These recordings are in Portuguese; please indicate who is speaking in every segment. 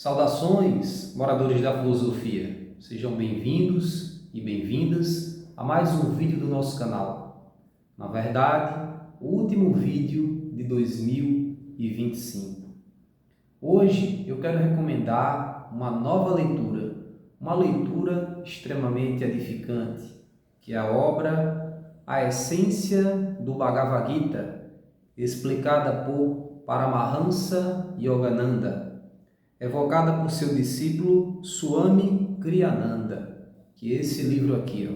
Speaker 1: Saudações, moradores da filosofia. Sejam bem-vindos e bem-vindas a mais um vídeo do nosso canal. Na verdade, o último vídeo de 2025. Hoje eu quero recomendar uma nova leitura, uma leitura extremamente edificante, que é a obra A Essência do Bhagavad Gita, explicada por Paramahansa Yogananda, evocada por seu discípulo Swami Kriyananda, que é esse livro aqui,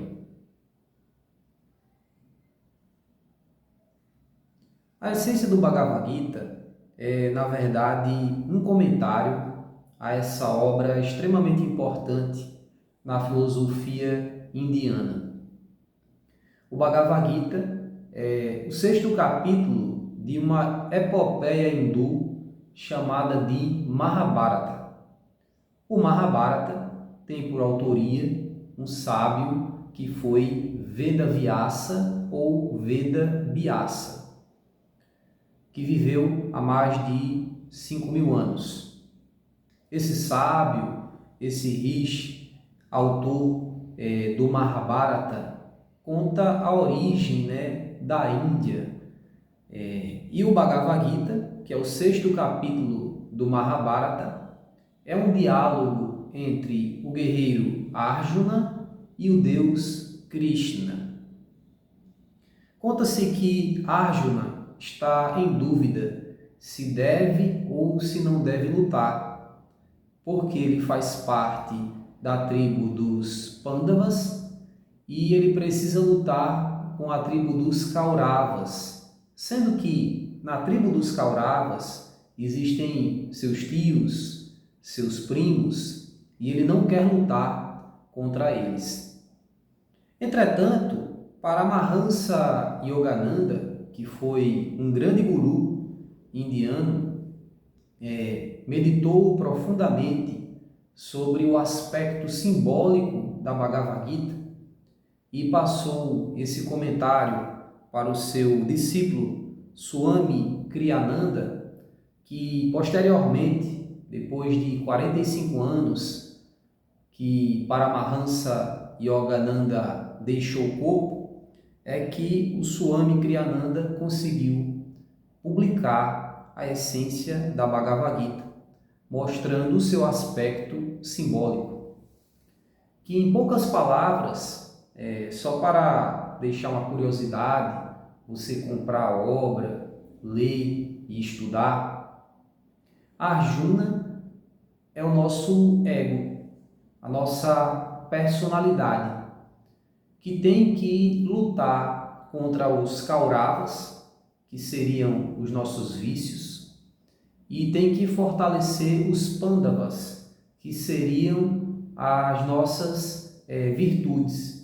Speaker 1: A Essência do Bhagavad Gita é, na verdade, um comentário a essa obra extremamente importante na filosofia indiana. O Bhagavad Gita é o sexto capítulo de uma epopeia hindu chamada de Mahabharata. O Mahabharata tem por autoria um sábio que foi Vedavyasa ou Veda Vyasa, que viveu há mais de 5.000 anos. Esse sábio, esse rishi, autor do Mahabharata, conta a origem da Índia. E o Bhagavad Gita, que é o sexto capítulo do Mahabharata, é um diálogo entre o guerreiro Arjuna e o deus Krishna. Conta-se que Arjuna está em dúvida se deve ou se não deve lutar, porque ele faz parte da tribo dos Pandavas e ele precisa lutar com a tribo dos Kauravas, sendo que na tribo dos Kauravas existem seus tios, seus primos, e ele não quer lutar contra eles. Entretanto, Paramahansa Yogananda, que foi um grande guru indiano, meditou profundamente sobre o aspecto simbólico da Bhagavad Gita e passou esse comentário para o seu discípulo Swami Kriyananda, que posteriormente, depois de 45 anos que Paramahansa Yogananda deixou o corpo, é que o Swami Kriyananda conseguiu publicar a essência da Bhagavad Gita, mostrando o seu aspecto simbólico. Que, em poucas palavras, só para deixar uma curiosidade, você comprar a obra, ler e estudar, Arjuna é o nosso ego, a nossa personalidade, que tem que lutar contra os Kauravas, que seriam os nossos vícios, e tem que fortalecer os Pandavas, que seriam as nossas virtudes.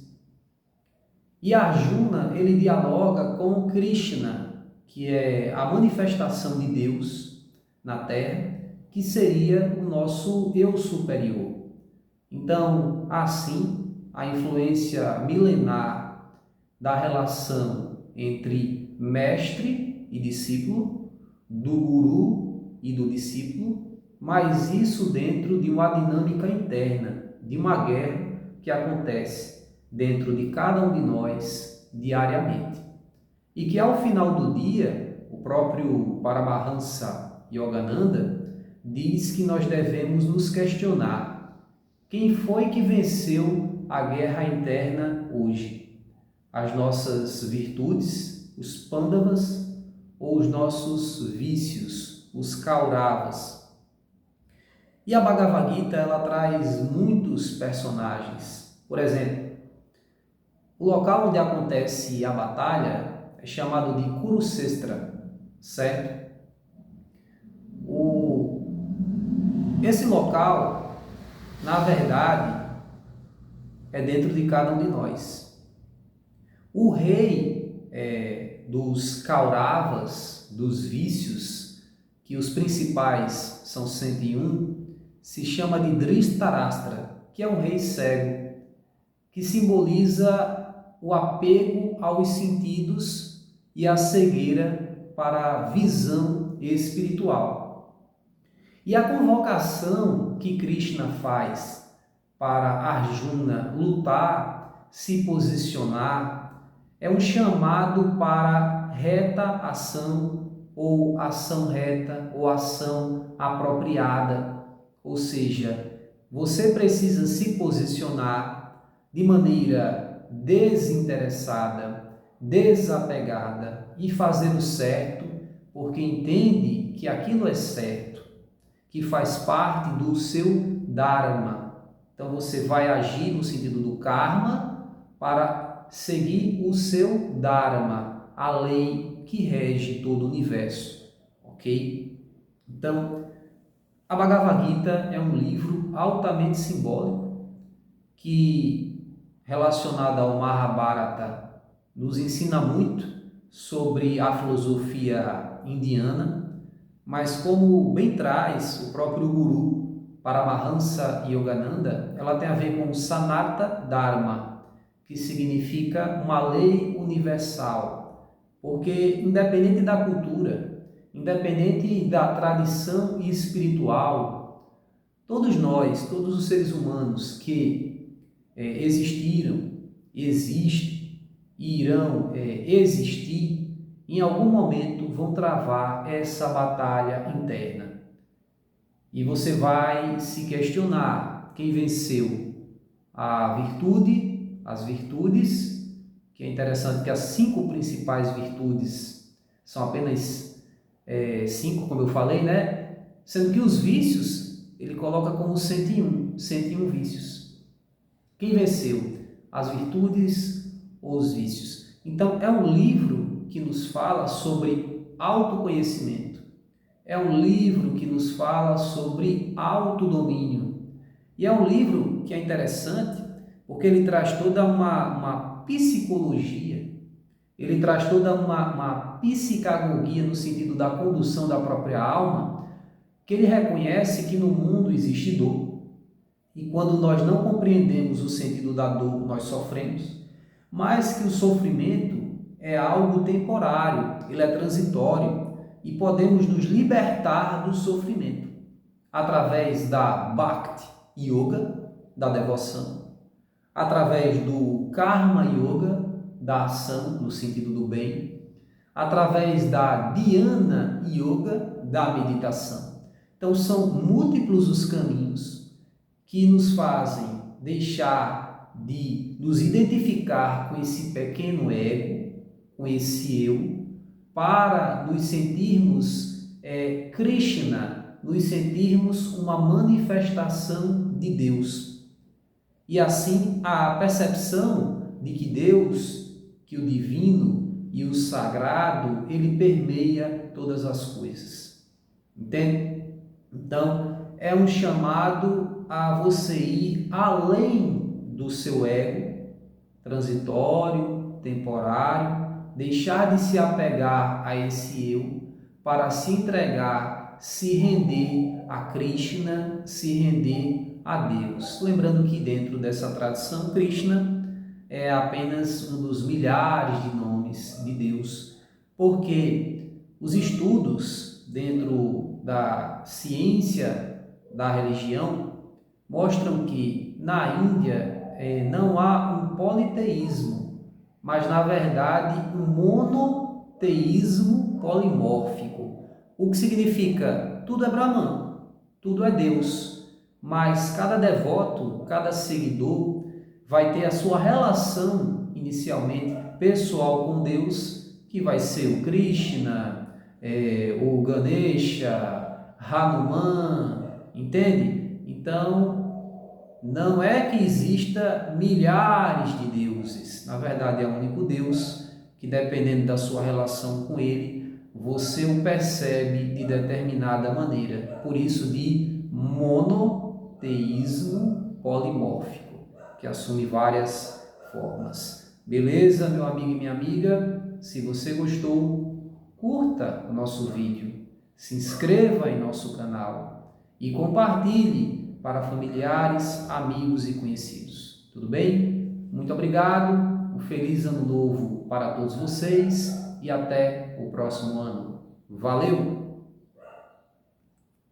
Speaker 1: E Arjuna, ele dialoga com Krishna, que é a manifestação de Deus na Terra, que seria o nosso eu superior. Então, assim, a influência milenar da relação entre mestre e discípulo, do guru e do discípulo, mas isso dentro de uma dinâmica interna, de uma guerra que acontece dentro de cada um de nós diariamente. E que ao final do dia, o próprio Paramahansa Yogananda diz que nós devemos nos questionar: quem foi que venceu a guerra interna hoje? As nossas virtudes, os Pandavas, ou os nossos vícios, os Kauravas? E a Bhagavad Gita, ela traz muitos personagens. Por exemplo, o local onde acontece a batalha é chamado de Kurukshetra, certo? Esse local, na verdade, é dentro de cada um de nós. O rei dos Kauravas, dos vícios, que os principais são 101, se chama de Dhritarashtra, que é um rei cego, que simboliza o apego aos sentidos e a cegueira para a visão espiritual. E a convocação que Krishna faz para Arjuna lutar, se posicionar, é um chamado para reta ação, ou ação reta, ou ação apropriada. Ou seja, você precisa se posicionar de maneira desinteressada, desapegada e fazer o certo, porque entende que aquilo é certo, que faz parte do seu Dharma. Então você vai agir no sentido do karma para seguir o seu Dharma, a lei que rege todo o universo, ok? Então, a Bhagavad Gita é um livro altamente simbólico que, relacionado ao Mahabharata, nos ensina muito sobre a filosofia indiana, mas como bem traz o próprio Guru Paramahansa Yogananda, ela tem a ver com Sanata Dharma, que significa uma lei universal, porque independente da cultura, independente da tradição espiritual, todos nós, todos os seres humanos que existiram, existem e irão existir, em algum momento vão travar essa batalha interna. E você vai se questionar quem venceu a virtude, as virtudes, que é interessante que as 5 principais virtudes são apenas 5, como eu falei, né? Sendo que os vícios ele coloca como 101 vícios. Quem venceu? As virtudes ou os vícios? Então, é um livro que nos fala sobre autoconhecimento. É um livro que nos fala sobre autodomínio. E é um livro que é interessante porque ele traz toda uma psicologia, ele traz toda uma psicagogia no sentido da condução da própria alma, que ele reconhece que no mundo existe dor. E quando nós não compreendemos o sentido da dor, nós sofremos, mas que o sofrimento é algo temporário, ele é transitório e podemos nos libertar do sofrimento através da Bhakti Yoga, da devoção, através do Karma Yoga, da ação no sentido do bem, através da Dhyana Yoga, da meditação. Então são múltiplos os caminhos que nos fazem deixar de nos identificar com esse pequeno ego, com esse eu, para nos sentirmos Krishna, nos sentirmos uma manifestação de Deus. E assim a percepção de que Deus, que o divino e o sagrado, ele permeia todas as coisas. Entende? Então, é um chamado a você ir além do seu ego transitório, temporário, deixar de se apegar a esse eu para se entregar, se render a Krishna, se render a Deus. Lembrando que dentro dessa tradição, Krishna é apenas um dos milhares de nomes de Deus, porque os estudos dentro da ciência da religião mostram que na Índia não há um politeísmo, mas na verdade um monoteísmo polimórfico. O que significa tudo é Brahman, tudo é Deus, mas cada devoto, cada seguidor vai ter a sua relação inicialmente pessoal com Deus, que vai ser o Krishna, o Ganesha, Hanuman, entende? Então, não é que exista milhares de deuses, na verdade é o único Deus que, dependendo da sua relação com ele, você o percebe de determinada maneira, por isso de monoteísmo polimórfico, que assume várias formas. Beleza, meu amigo e minha amiga? Se você gostou, curta o nosso vídeo, se inscreva em nosso canal e compartilhe para familiares, amigos e conhecidos. Tudo bem? Muito obrigado, um feliz ano novo para todos vocês e até o próximo ano. Valeu!